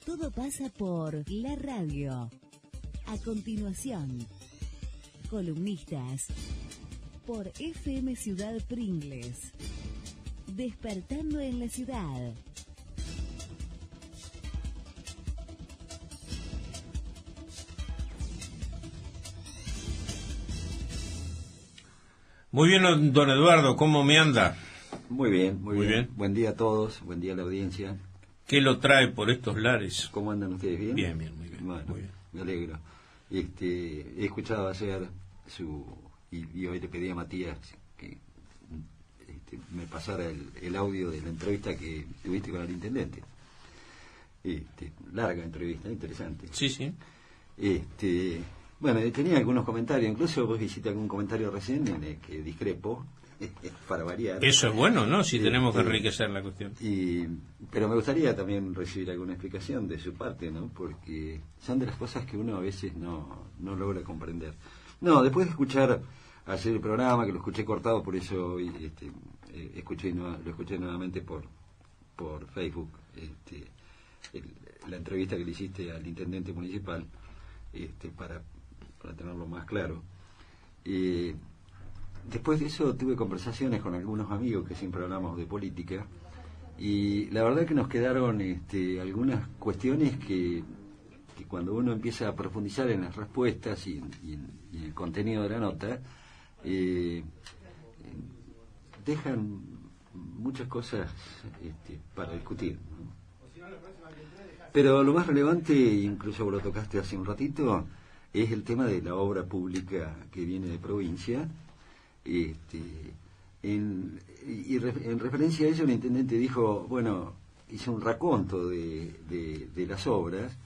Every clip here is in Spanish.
Todo pasa por la radio. A continuación, columnistas por FM Ciudad Pringles. Despertando en la ciudad. Muy bien, don Eduardo, ¿cómo me anda? Muy bien, muy bien. Buen día a todos, buen día a la audiencia. ¿Qué lo trae por estos lares? ¿Cómo andan ustedes? ¿Bien? Bien, bien, muy bien. Bueno, muy bien. Me alegro. He escuchado ayer y hoy le pedí a Matías que me pasara el audio de la entrevista que tuviste con el intendente. Larga entrevista, interesante. Sí, sí. Bueno, tenía algunos comentarios, incluso vos hiciste algún comentario recién en el que discrepo, para variar. Eso es bueno, ¿no? Si tenemos que enriquecer la cuestión. Pero me gustaría también recibir alguna explicación de su parte, ¿no? Porque son de las cosas que uno a veces no logra comprender. No, después de escuchar ayer el programa, que lo escuché cortado, por eso hoy lo escuché nuevamente por Facebook, la entrevista que le hiciste al intendente municipal, para tenerlo más claro. Después de eso tuve conversaciones con algunos amigos que siempre hablamos de política, y la verdad que nos quedaron algunas cuestiones que cuando uno empieza a profundizar en las respuestas y en el contenido de la nota, dejan muchas cosas para discutir, ¿no? Pero lo más relevante, incluso vos lo tocaste hace un ratito, es el tema de la obra pública que viene de provincia. En referencia a ello, el intendente dijo, bueno, hizo un raconto de las obras.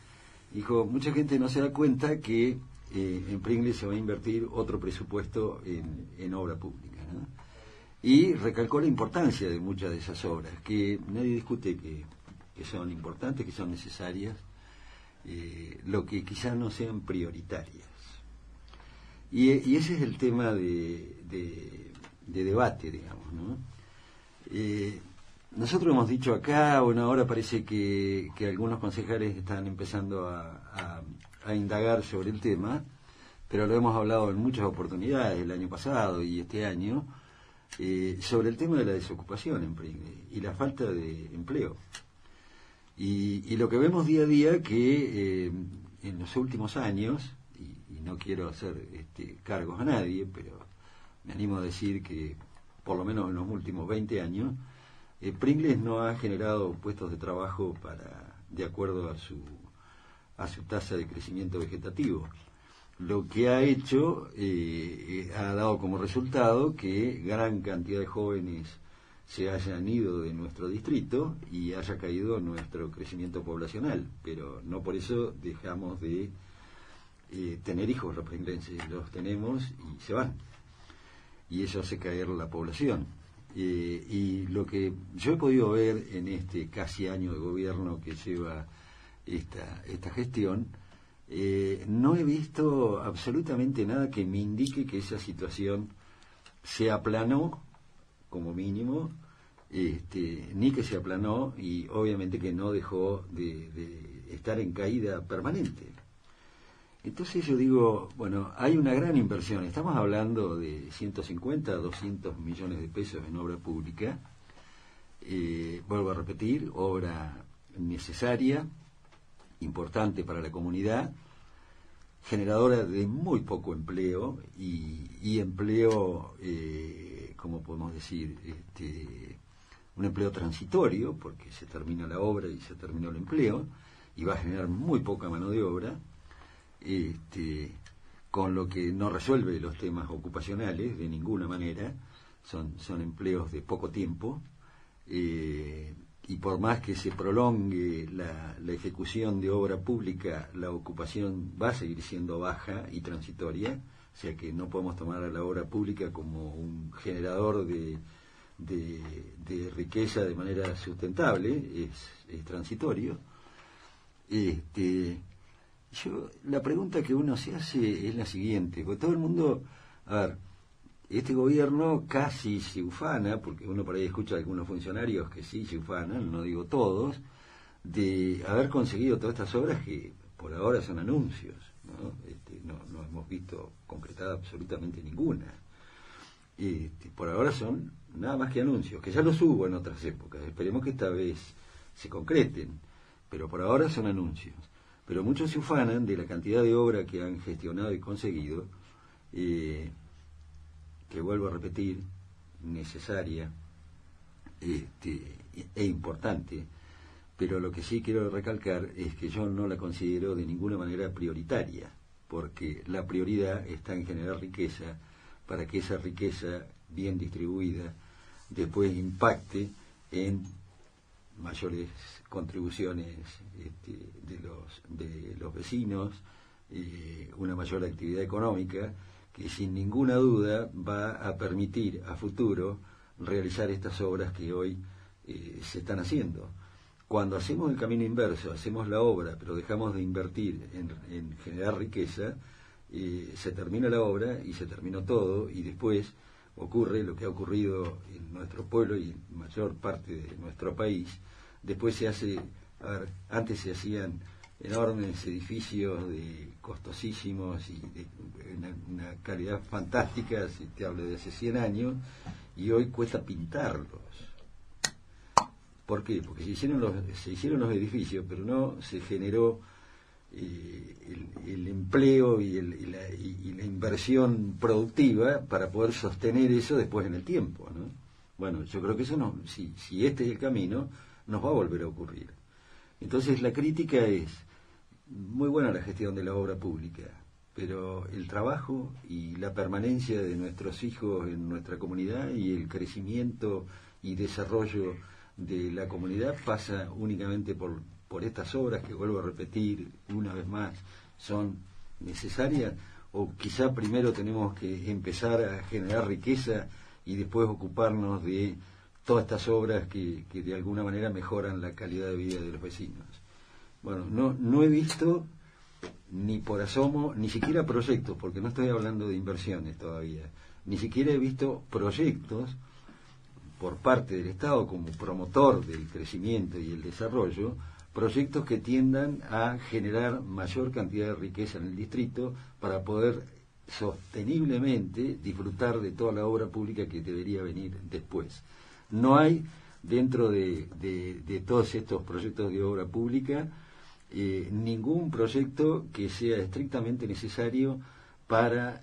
Dijo, mucha gente no se da cuenta que en Pringles se va a invertir otro presupuesto en obra pública, ¿no? Y recalcó la importancia de muchas de esas obras, que nadie discute que son importantes, que son necesarias, lo que quizás no sean prioritarias. Y ese es el tema de debate, digamos, ¿no? Nosotros hemos dicho acá, bueno, ahora parece que algunos concejales están empezando a indagar sobre el tema, pero lo hemos hablado en muchas oportunidades, el año pasado y este año, sobre el tema de la desocupación en Pringles y la falta de empleo. Y lo que vemos día a día que en los últimos años, y no quiero hacer cargos a nadie, pero me animo a decir que por lo menos en los últimos 20 años, Pringles no ha generado puestos de trabajo de acuerdo a su tasa de crecimiento vegetativo. Lo que ha hecho ha dado como resultado que gran cantidad de jóvenes se hayan ido de nuestro distrito y haya caído nuestro crecimiento poblacional, pero no por eso dejamos de tener hijos los pringlenses, los tenemos y se van, y eso hace caer la población. Y lo que yo he podido ver en este casi año de gobierno que lleva esta gestión, no he visto absolutamente nada que me indique que esa situación se aplanó, como mínimo, ni que se aplanó, y obviamente que no dejó de estar en caída permanente. Entonces yo digo, bueno, hay una gran inversión, estamos hablando de 150 a 200 millones de pesos en obra pública, vuelvo a repetir, obra necesaria, importante para la comunidad, generadora de muy poco empleo y empleo, ¿cómo podemos decir? Un empleo transitorio, porque se termina la obra y se terminó el empleo, y va a generar muy poca mano de obra, con lo que no resuelve los temas ocupacionales de ninguna manera, son empleos de poco tiempo, y por más que se prolongue la ejecución de obra pública, la ocupación va a seguir siendo baja y transitoria, o sea que no podemos tomar a la obra pública como un generador de riqueza de manera sustentable, es transitorio. La pregunta que uno se hace es la siguiente, porque todo el mundo, a ver, este gobierno casi se ufana, porque uno por ahí escucha a algunos funcionarios que sí se ufanan, no digo todos, de haber conseguido todas estas obras que por ahora son anuncios, ¿no? No hemos visto concretada absolutamente ninguna. Por ahora son nada más que anuncios, que ya los hubo en otras épocas, esperemos que esta vez se concreten, pero por ahora son anuncios. Pero muchos se ufanan de la cantidad de obra que han gestionado y conseguido, que vuelvo a repetir, necesaria e importante, pero lo que sí quiero recalcar es que yo no la considero de ninguna manera prioritaria, porque la prioridad está en generar riqueza, para que esa riqueza bien distribuida después impacte en mayores contribuciones de los vecinos, una mayor actividad económica que sin ninguna duda va a permitir a futuro realizar estas obras que hoy se están haciendo. Cuando hacemos el camino inverso, hacemos la obra pero dejamos de invertir en generar riqueza, se termina la obra y se terminó todo, y después ocurre lo que ha ocurrido en nuestro pueblo y en mayor parte de nuestro país. Después se hace, antes se hacían enormes edificios costosísimos y de una calidad fantástica, si te hablo de hace 100 años, y hoy cuesta pintarlos. ¿Por qué? Porque se hicieron los edificios, pero no se generó el empleo y la inversión productiva para poder sostener eso después en el tiempo, ¿no? Bueno, yo creo que eso no, si este es el camino, nos va a volver a ocurrir. Entonces la crítica es muy buena la gestión de la obra pública, pero el trabajo y la permanencia de nuestros hijos en nuestra comunidad y el crecimiento y desarrollo de la comunidad pasa únicamente por estas obras que, vuelvo a repetir una vez más, son necesarias, o quizá primero tenemos que empezar a generar riqueza y después ocuparnos de todas estas obras que de alguna manera mejoran la calidad de vida de los vecinos. Bueno, no he visto ni por asomo, ni siquiera proyectos, porque no estoy hablando de inversiones todavía, ni siquiera he visto proyectos por parte del Estado como promotor del crecimiento y el desarrollo, proyectos que tiendan a generar mayor cantidad de riqueza en el distrito para poder sosteniblemente disfrutar de toda la obra pública que debería venir después. No hay dentro de todos estos proyectos de obra pública ningún proyecto que sea estrictamente necesario para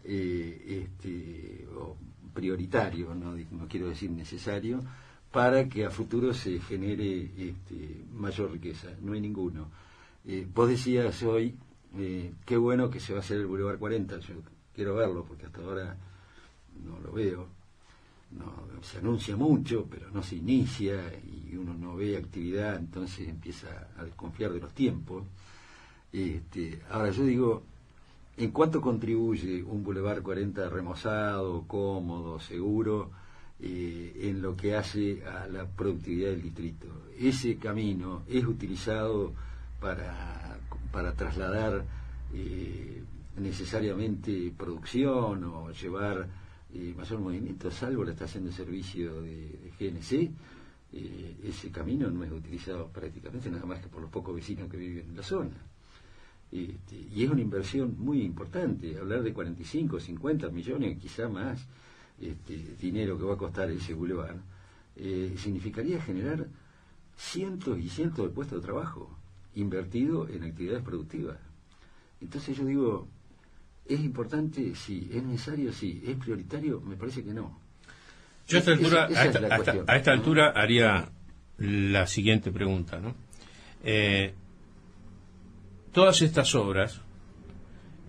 prioritario, no quiero decir necesario, para que a futuro se genere mayor riqueza. No hay ninguno. Vos decías hoy, qué bueno que se va a hacer el Boulevard 40, yo quiero verlo porque hasta ahora no lo veo. No, se anuncia mucho, pero no se inicia y uno no ve actividad, entonces empieza a desconfiar de los tiempos. Ahora yo digo, ¿en cuánto contribuye un Boulevard 40 remozado, cómodo, seguro, en lo que hace a la productividad del distrito? Ese camino es utilizado para trasladar necesariamente producción o llevar mayor movimiento, salvo la estación de servicio de GNC. Ese camino no es utilizado prácticamente nada más que por los pocos vecinos que viven en la zona. Y es una inversión muy importante, hablar de 45, 50 millones, quizá más, dinero que va a costar ese bulevar, significaría generar cientos y cientos de puestos de trabajo invertido en actividades productivas. Entonces yo digo, ¿es importante? Sí. ¿Es necesario? Sí. ¿Es prioritario? Me parece que no. Yo a esta ¿no? altura haría la siguiente pregunta, ¿no? Todas estas obras,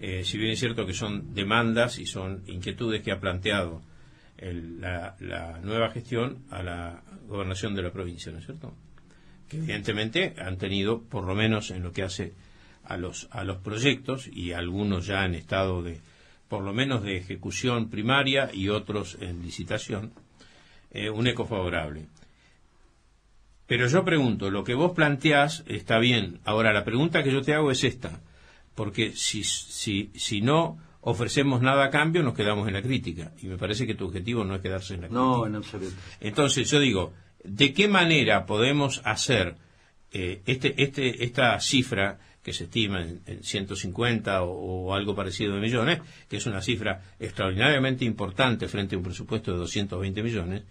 si bien es cierto que son demandas y son inquietudes que ha planteado la nueva gestión a la gobernación de la provincia, ¿no es cierto? Que evidentemente han tenido, por lo menos en lo que hace a los proyectos, y algunos ya en estado de, por lo menos de ejecución primaria y otros en licitación, un eco favorable. Pero yo pregunto, lo que vos planteás está bien. Ahora, la pregunta que yo te hago es esta, porque si no ofrecemos nada a cambio, nos quedamos en la crítica, y me parece que tu objetivo no es quedarse en la crítica. No, en absoluto. Entonces, yo digo, ¿de qué manera podemos hacer esta cifra que se estima en 150 o algo parecido de millones, que es una cifra extraordinariamente importante frente a un presupuesto de 220 millones,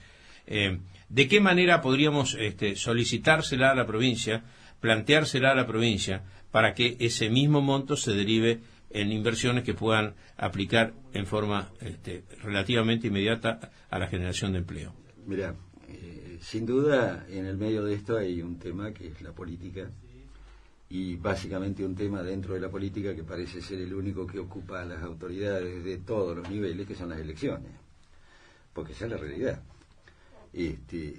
¿de qué manera podríamos solicitársela a la provincia, planteársela a la provincia, para que ese mismo monto se derive en inversiones que puedan aplicar en forma relativamente inmediata a la generación de empleo? Mirá, sin duda en el medio de esto hay un tema que es la política, y básicamente un tema dentro de la política que parece ser el único que ocupa a las autoridades de todos los niveles, que son las elecciones, porque esa es la realidad.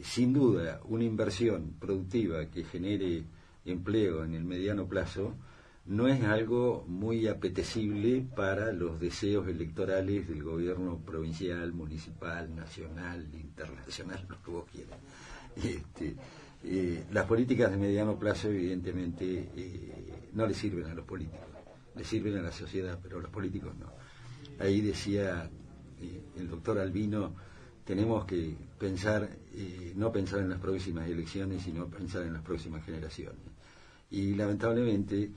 Sin duda, una inversión productiva que genere empleo en el mediano plazo no es algo muy apetecible para los deseos electorales del gobierno provincial, municipal, nacional, internacional, lo que vos quieras. Las políticas de mediano plazo evidentemente no le sirven a los políticos, le sirven a la sociedad, pero a los políticos no. Ahí decía el doctor Albino, tenemos que pensar, no pensar en las próximas elecciones, sino pensar en las próximas generaciones. Y lamentablemente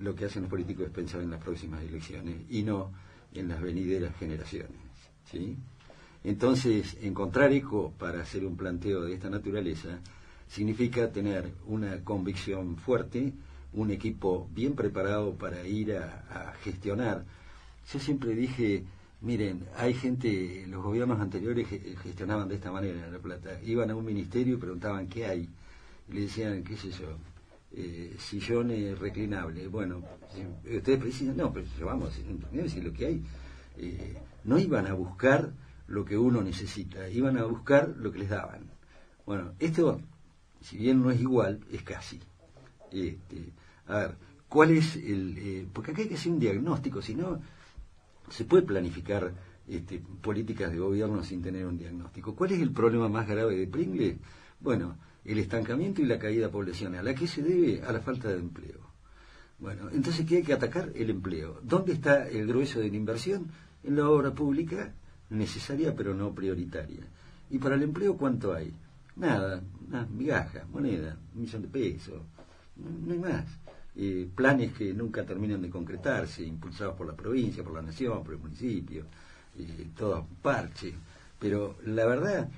lo que hacen los políticos es pensar en las próximas elecciones y no en las venideras generaciones, ¿sí? Entonces, encontrar eco para hacer un planteo de esta naturaleza significa tener una convicción fuerte, un equipo bien preparado para ir a gestionar. Yo siempre dije, miren, hay gente, los gobiernos anteriores gestionaban de esta manera en La Plata, iban a un ministerio y preguntaban qué hay, y le decían, qué sé yo, sillones reclinables. Bueno, ustedes precisan, no, pero vamos a decir lo que hay. No iban a buscar lo que uno necesita, iban a buscar lo que les daban. Bueno, esto, si bien no es igual, es casi. A ver, ¿cuál es porque acá hay que hacer un diagnóstico, si no se puede planificar políticas de gobierno sin tener un diagnóstico. ¿Cuál es el problema más grave de Pringles? Bueno, el estancamiento y la caída poblacional. ¿A qué se debe? A la falta de empleo. Bueno, entonces, ¿qué hay que atacar? El empleo. ¿Dónde está el grueso de la inversión? En la obra pública, necesaria pero no prioritaria. ¿Y para el empleo cuánto hay? Nada, una migaja, moneda, 1 millón de pesos, no hay más. Planes que nunca terminan de concretarse, impulsados por la provincia, por la nación, por el municipio, todo parche. Pero la verdad,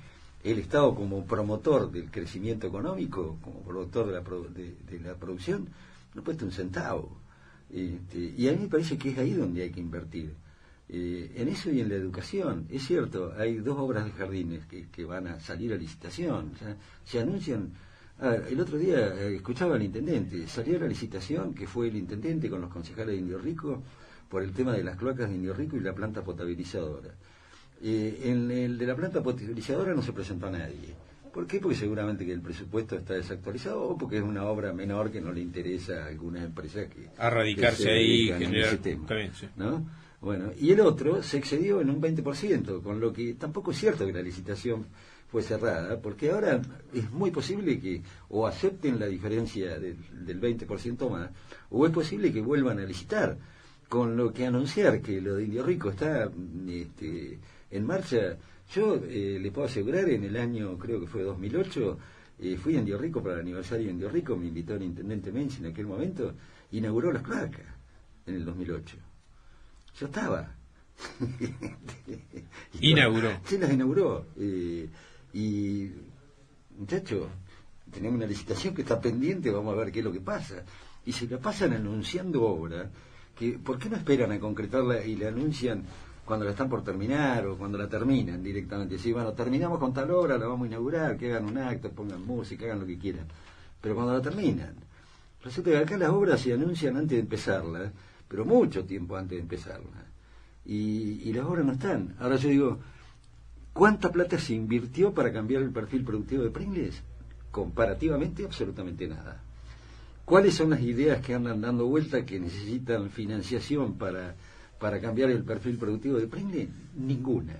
el Estado como promotor del crecimiento económico, como promotor de la producción, no ha puesto un centavo. Y a mí me parece que es ahí donde hay que invertir. En eso y en la educación. Es cierto, hay 2 obras de jardines que van a salir a licitación. O sea, se anuncian. El otro día escuchaba al intendente, salió la licitación, que fue el intendente con los concejales de Indio Rico, por el tema de las cloacas de Indio Rico y la planta potabilizadora. En el de la planta potabilizadora no se presentó a nadie. ¿Por qué? Porque seguramente que el presupuesto está desactualizado o porque es una obra menor que no le interesa a alguna empresa que a radicarse ahí y generar ese tema, también, sí. ¿no? Bueno, y el otro se excedió en un 20%, con lo que tampoco es cierto que la licitación fue cerrada, porque ahora es muy posible que o acepten la diferencia del 20% más, o es posible que vuelvan a licitar, con lo que anunciar que lo de Indio Rico está en marcha. Yo le puedo asegurar, en el año, creo que fue 2008, fui a Indio Rico para el aniversario de Indio Rico, me invitó el intendente Menzi en aquel momento, inauguró las cloacas en el 2008. Yo estaba. Inauguró. Sí, las inauguró. Y, muchachos, tenemos una licitación que está pendiente, vamos a ver qué es lo que pasa. Y se la pasan anunciando obra, que ¿por qué no esperan a concretarla y la anuncian cuando la están por terminar o cuando la terminan directamente? Si, bueno, terminamos con tal obra, la vamos a inaugurar, que hagan un acto, pongan música, hagan lo que quieran. Pero cuando la terminan, resulta que acá las obras se anuncian antes de empezarla, pero mucho tiempo antes de empezarla. Y las obras no están. Ahora yo digo, ¿cuánta plata se invirtió para cambiar el perfil productivo de Pringles? Comparativamente, absolutamente nada. ¿Cuáles son las ideas que andan dando vuelta que necesitan financiación para cambiar el perfil productivo de Pringles? Ninguna.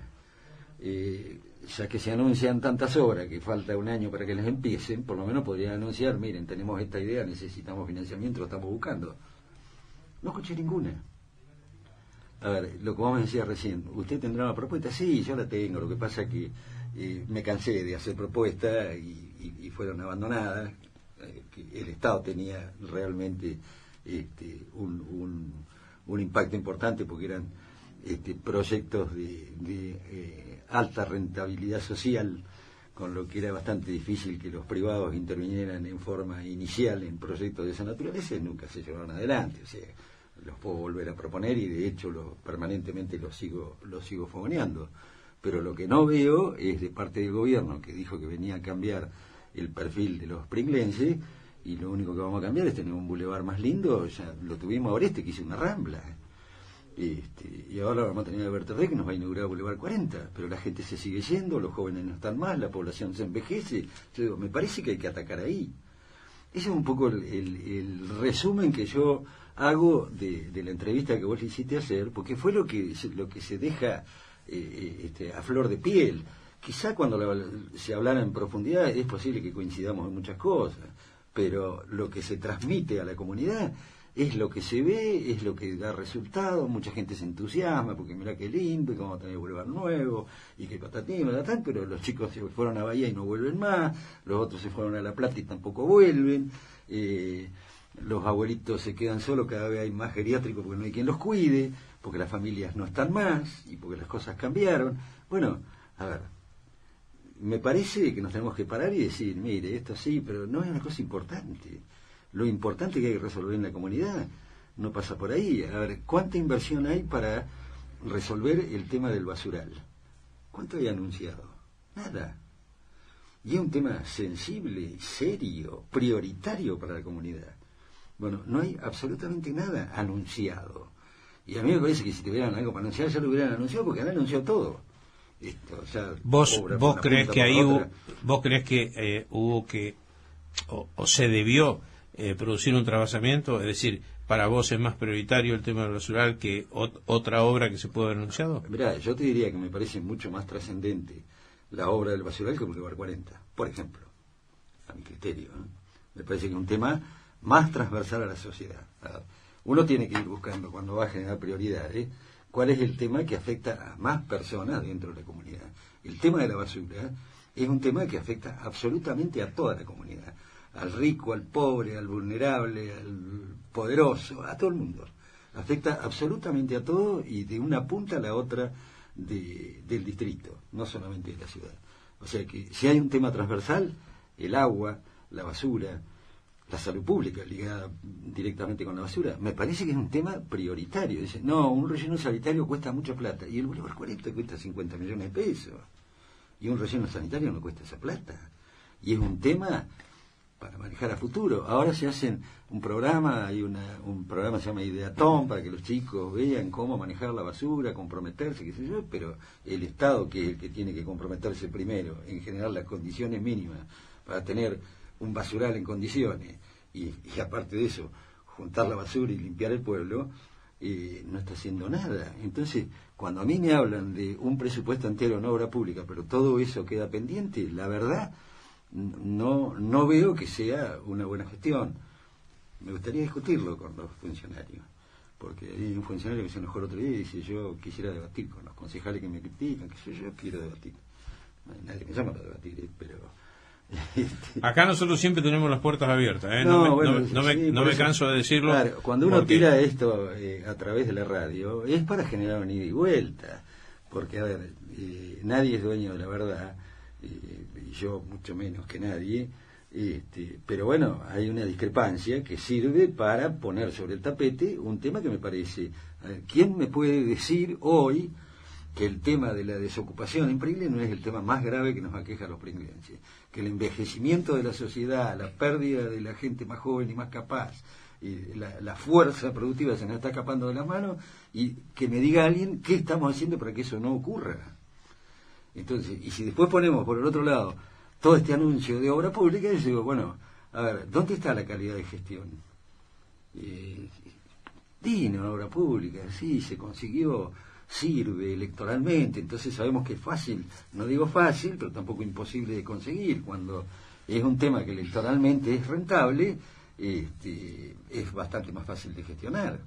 Ya que se anuncian tantas obras que falta un año para que las empiecen, por lo menos podrían anunciar, miren, tenemos esta idea, necesitamos financiamiento, lo estamos buscando. No escuché ninguna. A ver, lo que vamos a decir recién, ¿usted tendrá una propuesta? Sí, yo la tengo, lo que pasa es que me cansé de hacer propuestas y fueron abandonadas, que el Estado tenía realmente un impacto importante porque eran proyectos de alta rentabilidad social, con lo que era bastante difícil que los privados intervinieran en forma inicial en proyectos de esa naturaleza, y nunca se llevaron adelante. O sea, los puedo volver a proponer y de hecho permanentemente los sigo fogoneando. Pero lo que no veo es de parte del gobierno, que dijo que venía a cambiar el perfil de los pringlenses, y lo único que vamos a cambiar es tener un bulevar más lindo. Ya lo tuvimos ahora, que hizo una rambla. Y ahora vamos a tener a Berterré, que nos va a inaugurar Boulevard 40, pero la gente se sigue yendo, los jóvenes no están más, la población se envejece. Yo digo, me parece que hay que atacar ahí. Ese es un poco el resumen que yo hago de la entrevista que vos le hiciste hacer, porque fue lo que se deja a flor de piel. Quizá cuando se hablara en profundidad es posible que coincidamos en muchas cosas, pero lo que se transmite a la comunidad es lo que se ve, es lo que da resultado. Mucha gente se entusiasma porque mirá qué lindo, y que vamos a tener boulevard nuevo, y que patatín, patatán, pero los chicos se fueron a Bahía y no vuelven más, los otros se fueron a La Plata y tampoco vuelven, los abuelitos se quedan solos, cada vez hay más geriátricos porque no hay quien los cuide, porque las familias no están más, y porque las cosas cambiaron. Bueno, a ver, me parece que nos tenemos que parar y decir, mire, esto sí, pero no es una cosa importante. Lo importante que hay que resolver en la comunidad no pasa por ahí. A ver, ¿cuánta inversión hay para resolver el tema del basural? ¿Cuánto hay anunciado? Nada. Y es un tema sensible, serio, prioritario para la comunidad. Bueno, no hay absolutamente nada anunciado. Y a mí me parece que si tuvieran algo para anunciar, ya lo hubieran anunciado, porque han anunciado todo. Esto, ya ¿Vos crees que ahí hubo que, o se debió producir un trabajamiento? Es decir, ¿para vos es más prioritario el tema del basural que otra obra que se puede haber anunciado? Mirá, yo te diría que me parece mucho más trascendente la obra del basural que el Boulevard 40, por ejemplo, a mi criterio, ¿eh? Me parece que es un tema más transversal a la sociedad. Uno tiene que ir buscando, cuando va a generar prioridades, cuál es el tema que afecta a más personas dentro de la comunidad. El tema de la basura es un tema que afecta absolutamente a toda la comunidad, al rico, al pobre, al vulnerable, al poderoso, a todo el mundo. Afecta absolutamente a todo y de una punta a la otra del distrito, no solamente de la ciudad. O sea que si hay un tema transversal, el agua, la basura, la salud pública ligada directamente con la basura, me parece que es un tema prioritario. Dice, no, un relleno sanitario cuesta mucha plata, y el Boulevard 40 cuesta 50 millones de pesos, y un relleno sanitario no cuesta esa plata, y es un tema para manejar a futuro. Ahora se hacen un programa, hay un programa que se llama Ideatón, para que los chicos vean cómo manejar la basura, comprometerse, qué sé yo, pero el Estado, que es el que tiene que comprometerse primero en generar las condiciones mínimas para tener un basural en condiciones, y aparte de eso, juntar la basura y limpiar el pueblo, no está haciendo nada. Entonces, cuando a mí me hablan de un presupuesto entero en obra pública, pero todo eso queda pendiente, la verdad, no veo que sea una buena gestión. Me gustaría discutirlo con los funcionarios, porque hay un funcionario que se enojó el otro día y dice, yo quisiera debatir con los concejales que me critican, que yo quiero debatir. No hay nadie me llama para debatir, pero... Acá nosotros siempre tenemos las puertas abiertas, ¿eh? No me canso de decirlo. Claro, cuando uno tira esto a través de la radio, es para generar un ida y vuelta, porque, a ver, nadie es dueño de la verdad, y yo mucho menos que nadie, pero bueno, hay una discrepancia que sirve para poner sobre el tapete un tema que me parece... A ver, ¿quién me puede decir hoy que el tema de la desocupación en Pringles no es el tema más grave que nos aqueja a los pringlenses? Que el envejecimiento de la sociedad, la pérdida de la gente más joven y más capaz, y la fuerza productiva se nos está escapando de las manos, y que me diga alguien qué estamos haciendo para que eso no ocurra. Entonces, y si después ponemos por el otro lado todo este anuncio de obra pública, yo digo, bueno, a ver, ¿dónde está la calidad de gestión? Digno, obra pública, sí, se consiguió, sirve electoralmente, entonces sabemos que es fácil, no digo fácil, pero tampoco imposible de conseguir. Cuando es un tema que electoralmente es rentable, es bastante más fácil de gestionar.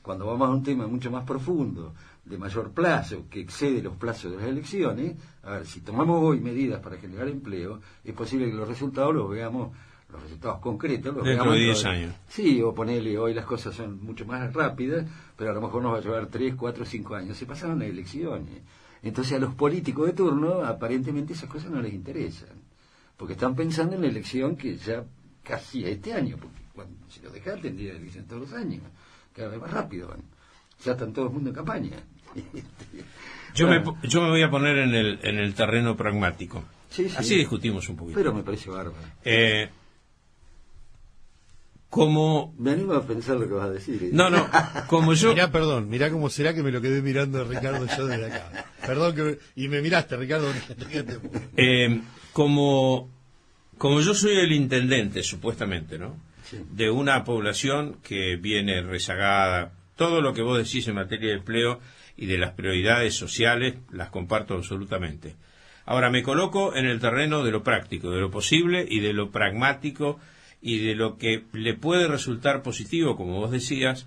Cuando vamos a un tema mucho más profundo, de mayor plazo, que excede los plazos de las elecciones, a ver, si tomamos hoy medidas para generar empleo, es posible que los resultados los veamos los resultados concretos los dentro veamos de 10 años. Sí, o ponerle, hoy las cosas son mucho más rápidas, pero a lo mejor nos va a llevar 3, 4, 5 años. Se pasaron las elecciones. Entonces a los políticos de turno, aparentemente esas cosas no les interesan, porque están pensando en la elección que ya casi este año, porque si lo dejan tendría elección todos los años, cada vez más rápido van. Ya están todo el mundo en campaña. Yo me voy a poner en el terreno pragmático. Sí, sí. Así discutimos un poquito. Pero me parece bárbaro. Como... Me animo a pensar lo que vas a decir. No, como yo... Mirá cómo será que me lo quedé mirando a Ricardo yo desde acá. Perdón, y me miraste, Ricardo. Como yo soy el intendente, supuestamente, ¿no? Sí. De una población que viene rezagada, todo lo que vos decís en materia de empleo y de las prioridades sociales, las comparto absolutamente. Ahora me coloco en el terreno de lo práctico, de lo posible y de lo pragmático y de lo que le puede resultar positivo, como vos decías,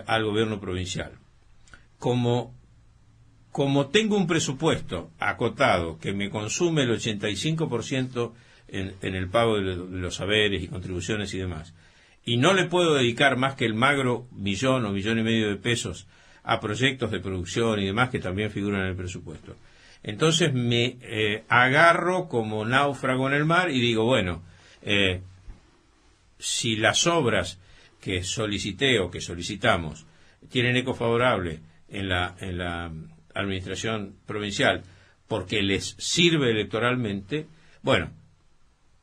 al gobierno provincial. Como tengo un presupuesto acotado que me consume el 85% en el pago de los saberes y contribuciones y demás, y no le puedo dedicar más que el magro millón o millón y medio de pesos a proyectos de producción y demás que también figuran en el presupuesto, entonces me agarro como náufrago en el mar y digo, bueno, si las obras que solicité o que solicitamos tienen eco favorable en la administración provincial porque les sirve electoralmente, bueno,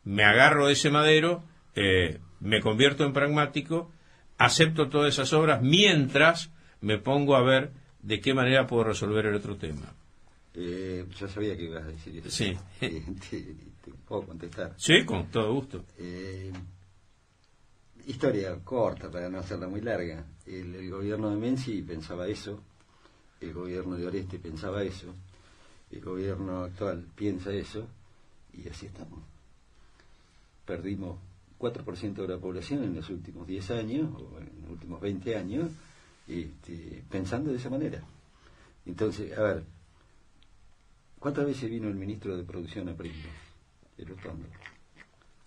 me agarro de ese madero, me convierto en pragmático, acepto todas esas obras mientras me pongo a ver de qué manera puedo resolver el otro tema. Yo sabía que ibas a decir eso. Sí. Te puedo contestar. Sí, con todo gusto. Historia corta, para no hacerla muy larga. El gobierno de Menzi pensaba eso, el gobierno de Oreste pensaba eso, el gobierno actual piensa eso, y así estamos. Perdimos 4% de la población en los últimos 10 años, o en los últimos 20 años, pensando de esa manera. Entonces, a ver, ¿cuántas veces vino el ministro de Producción a Pringles? El Otondo.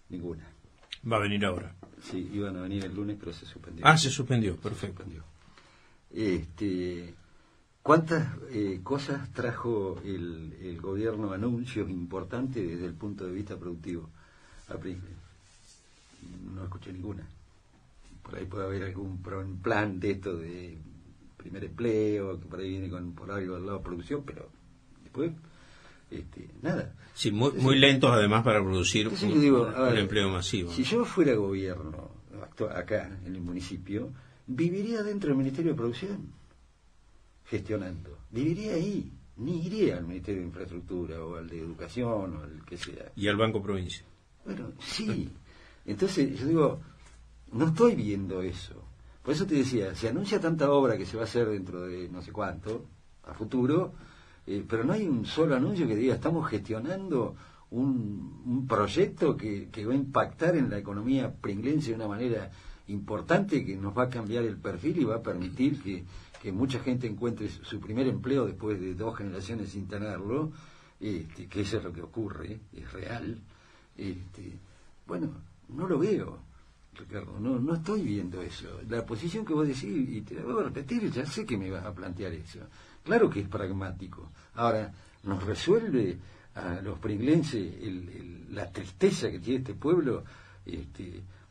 Ninguna. Va a venir ahora. Sí, iban a venir el lunes, pero se suspendió. Ah, se suspendió, perfecto. ¿Cuántas cosas trajo el gobierno, anuncios importantes desde el punto de vista productivo a Pringles? No escuché ninguna. Por ahí puede haber algún plan de esto de primer empleo, que por ahí viene por algo al lado de producción, pero después, nada. Sí, muy lentos además para producir un empleo masivo. Si yo fuera gobierno acá en el municipio, viviría dentro del Ministerio de Producción, gestionando. Viviría ahí, ni iría al Ministerio de Infraestructura o al de Educación o al que sea. Y al Banco Provincia. Bueno, sí. Entonces, yo digo, no estoy viendo eso. Por eso te decía, se anuncia tanta obra que se va a hacer dentro de no sé cuánto, a futuro, pero no hay un solo anuncio que diga, estamos gestionando un proyecto que va a impactar en la economía pringlense de una manera importante, que nos va a cambiar el perfil y va a permitir que mucha gente encuentre su primer empleo después de 2 generaciones sin tenerlo, que eso es lo que ocurre, es real. Bueno, no lo veo, Ricardo, no estoy viendo eso. La posición que vos decís, y te la voy a repetir, ya sé que me vas a plantear eso. Claro que es pragmático. Ahora, ¿nos resuelve a los pringlenses la tristeza que tiene este pueblo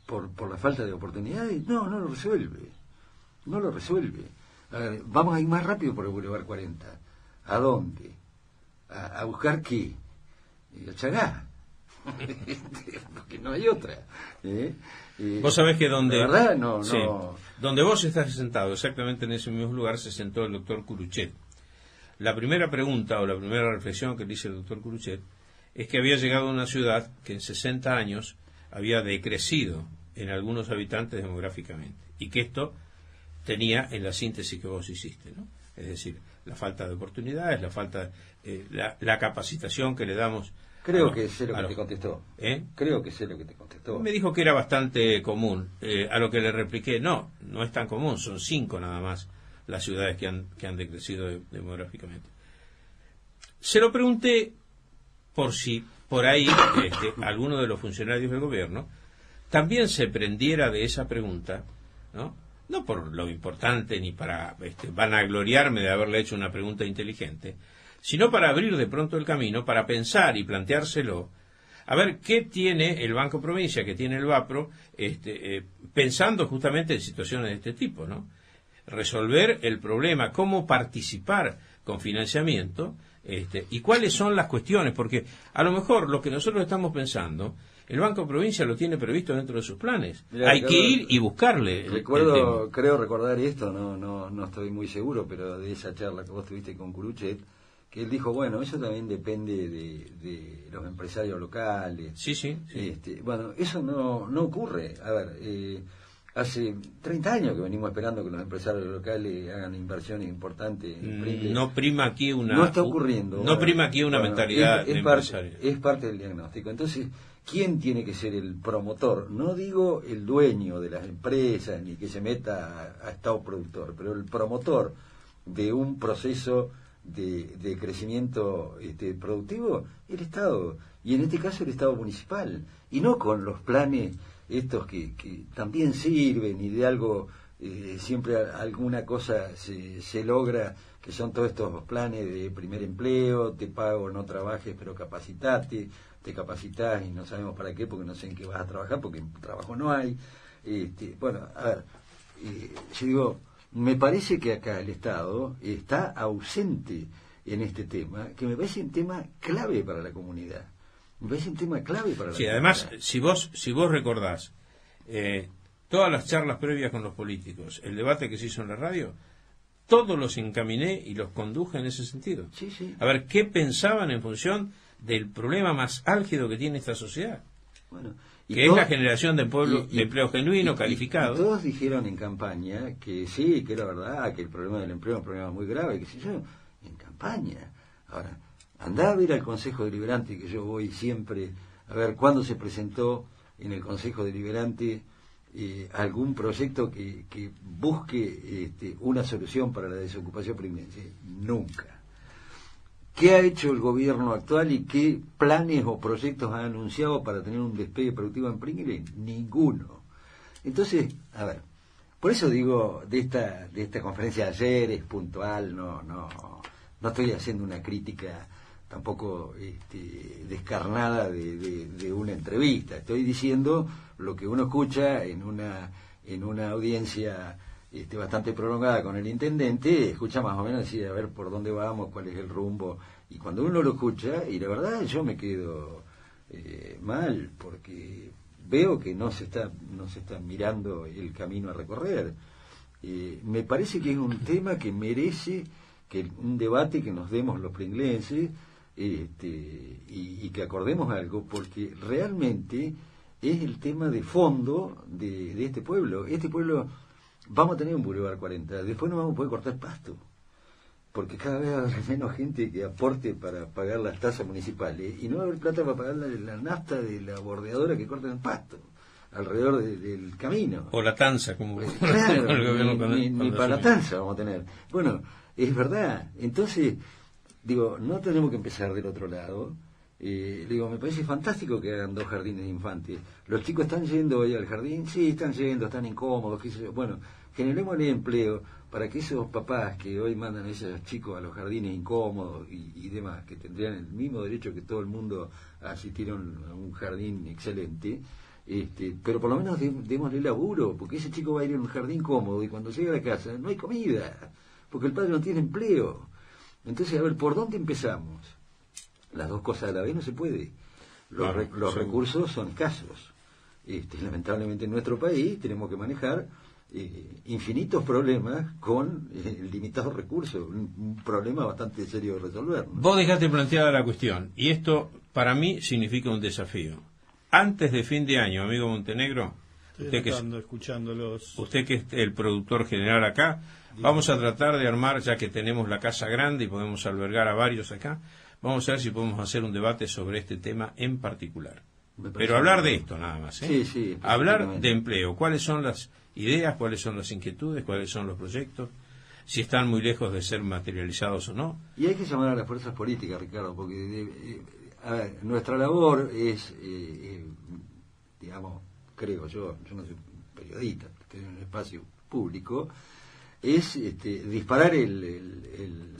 por la falta de oportunidades? No lo resuelve. No lo resuelve. A ver, vamos a ir más rápido por el Boulevard 40. ¿A dónde? ¿A buscar qué? A Chagá. Porque no hay otra. Vos sabés que donde... La verdad, sí, donde vos estás sentado, exactamente en ese mismo lugar, se sentó el doctor Curuchet. La primera pregunta o la primera reflexión que dice el doctor Curuchet es que había llegado a una ciudad que en 60 años había decrecido en algunos habitantes demográficamente, y que esto tenía en la síntesis que vos hiciste, ¿no? Es decir, la falta de oportunidades, la falta, la capacitación que le damos. Creo que sé lo que te contestó. Creo que sé lo que te contestó. Me dijo que era bastante común, a lo que le repliqué, no es tan común, son 5 nada más las ciudades que han decrecido demográficamente. Se lo pregunté por si por ahí alguno de los funcionarios del gobierno también se prendiera de esa pregunta, no por lo importante ni para vanagloriarme de haberle hecho una pregunta inteligente, sino para abrir de pronto el camino, para pensar y planteárselo, a ver qué tiene el Banco Provincia, qué tiene el BAPRO, pensando justamente en situaciones de este tipo, ¿no? Resolver el problema, cómo participar con financiamiento, y cuáles son las cuestiones, porque a lo mejor lo que nosotros estamos pensando, el Banco Provincia lo tiene previsto dentro de sus planes. Mirá, hay que ir y buscarle el tema. Creo recordar esto, no estoy muy seguro, pero de esa charla que vos tuviste con Curuchet, que él dijo, bueno, eso también depende de los empresarios locales. Sí. Bueno, eso no ocurre. A ver, hace 30 años que venimos esperando que los empresarios locales hagan inversiones importantes en Pringles. No prima aquí una... No está ocurriendo. No prima aquí una mentalidad de empresario. Es parte del diagnóstico. Entonces, ¿quién tiene que ser el promotor? No digo el dueño de las empresas, ni que se meta a Estado productor, pero el promotor de un proceso de crecimiento productivo, el Estado, y en este caso el Estado municipal, y no con los planes estos que también sirven y de algo, siempre alguna cosa se logra, que son todos estos planes de primer empleo, te pago, no trabajes, pero capacitate, te capacitas y no sabemos para qué, porque no sé en qué vas a trabajar, porque trabajo no hay. Bueno, a ver, yo digo, me parece que acá el Estado está ausente en este tema, que me parece un tema clave para la comunidad. Me parece un tema clave para la comunidad. Además, si vos recordás todas las charlas previas con los políticos, el debate que se hizo en la radio, todos los encaminé y los conduje en ese sentido. Sí. A ver qué pensaban en función del problema más álgido que tiene esta sociedad. Bueno, que es la generación de empleo genuino, calificado. Y todos dijeron en campaña que sí, que era verdad, que el problema del empleo es un problema muy grave, que sé yo, en campaña. Ahora, andá a ver al Consejo Deliberante, que yo voy siempre a ver cuándo se presentó en el Consejo Deliberante algún proyecto que busque una solución para la desocupación pringlense. Nunca. ¿Qué ha hecho el gobierno actual y qué planes o proyectos ha anunciado para tener un despegue productivo en Pringles? Ninguno. Entonces, a ver, por eso digo, de esta conferencia de ayer es puntual, no estoy haciendo una crítica tampoco descarnada de una entrevista. Estoy diciendo lo que uno escucha en una audiencia bastante prolongada con el intendente, escucha más o menos decir a ver por dónde vamos, cuál es el rumbo, y cuando uno lo escucha, y la verdad yo me quedo mal, porque veo que no se está mirando el camino a recorrer. Me parece que es un tema que merece un debate que nos demos los pringlenses, y que acordemos algo, porque realmente es el tema de fondo de este pueblo. Este pueblo, vamos a tener un Boulevard 40, después no vamos a poder cortar pasto, porque cada vez va a haber menos gente que aporte para pagar las tasas municipales, y no va a haber plata para pagar la nafta de la bordeadora que corta el pasto alrededor del camino. O la tanza, como claro, el gobierno ni para la tanza vamos a tener. Bueno, es verdad. Entonces, digo, no tenemos que empezar del otro lado. Digo, me parece fantástico que hagan 2 jardines de infantes. Los chicos están yendo hoy al jardín, sí, están yendo, están incómodos, qué sé yo. Bueno, generémosle empleo para que esos papás que hoy mandan a esos chicos a los jardines incómodos y demás, que tendrían el mismo derecho que todo el mundo a asistir a un jardín excelente, pero por lo menos démosle laburo, porque ese chico va a ir a un jardín cómodo y cuando llega a la casa no hay comida, porque el padre no tiene empleo. Entonces, a ver, ¿por dónde empezamos? Las dos cosas a la vez no se puede. Los recursos son escasos. Lamentablemente en nuestro país tenemos que manejar infinitos problemas con limitados recursos. Un problema bastante serio de resolver, ¿no? Vos dejaste planteada la cuestión, y esto para mí significa un desafío. Antes de fin de año, amigo Montenegro, usted que es el productor general acá, vamos a tratar de armar, ya que tenemos la casa grande y podemos albergar a varios acá, vamos a ver si podemos hacer un debate sobre este tema en particular. Pero hablar de esto nada más, Sí, hablar de empleo, cuáles son las ideas, cuáles son las inquietudes, cuáles son los proyectos, si están muy lejos de ser materializados o no. Y hay que llamar a las fuerzas políticas, Ricardo, porque a ver, nuestra labor es, digamos, creo yo no soy periodista, estoy en un espacio público, es disparar el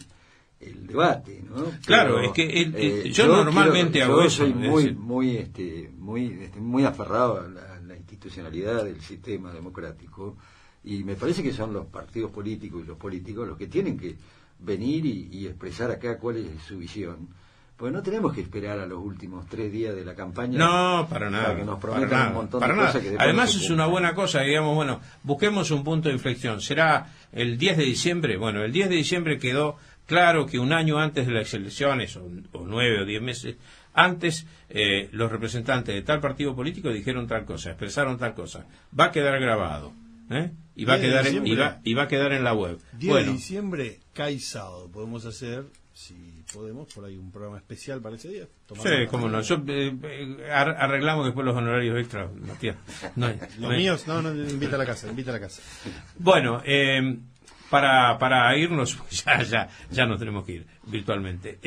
debate, ¿no? Claro, pero, es que yo normalmente hago yo eso. Soy muy aferrado a la institucionalidad del sistema democrático, y me parece que son los partidos políticos y los políticos los que tienen que venir y expresar acá cuál es su visión. Pues no tenemos que esperar a los últimos 3 días de la campaña. No, para nada. Para que nos prometan un montón de nada. cosas que después Además no se es una cumplan. buena cosa, digamos, bueno, busquemos un punto de inflexión. ¿Será el 10 de diciembre? Bueno, el 10 de diciembre quedó claro que un año antes de las elecciones, o 9 o 10 meses antes, los representantes de tal partido político dijeron tal cosa, expresaron tal cosa. Va a quedar grabado, ¿eh? Y va a quedar y va a quedar en la web. 10 Bueno, de diciembre cae sábado. Podemos hacer, si podemos, por ahí un programa especial para ese día. sí, cómo no. Yo, arreglamos después los honorarios extra, Matías. No hay- Los no hay- míos, no, invita a la casa, invita a la casa. Bueno, para irnos, ya nos tenemos que ir virtualmente.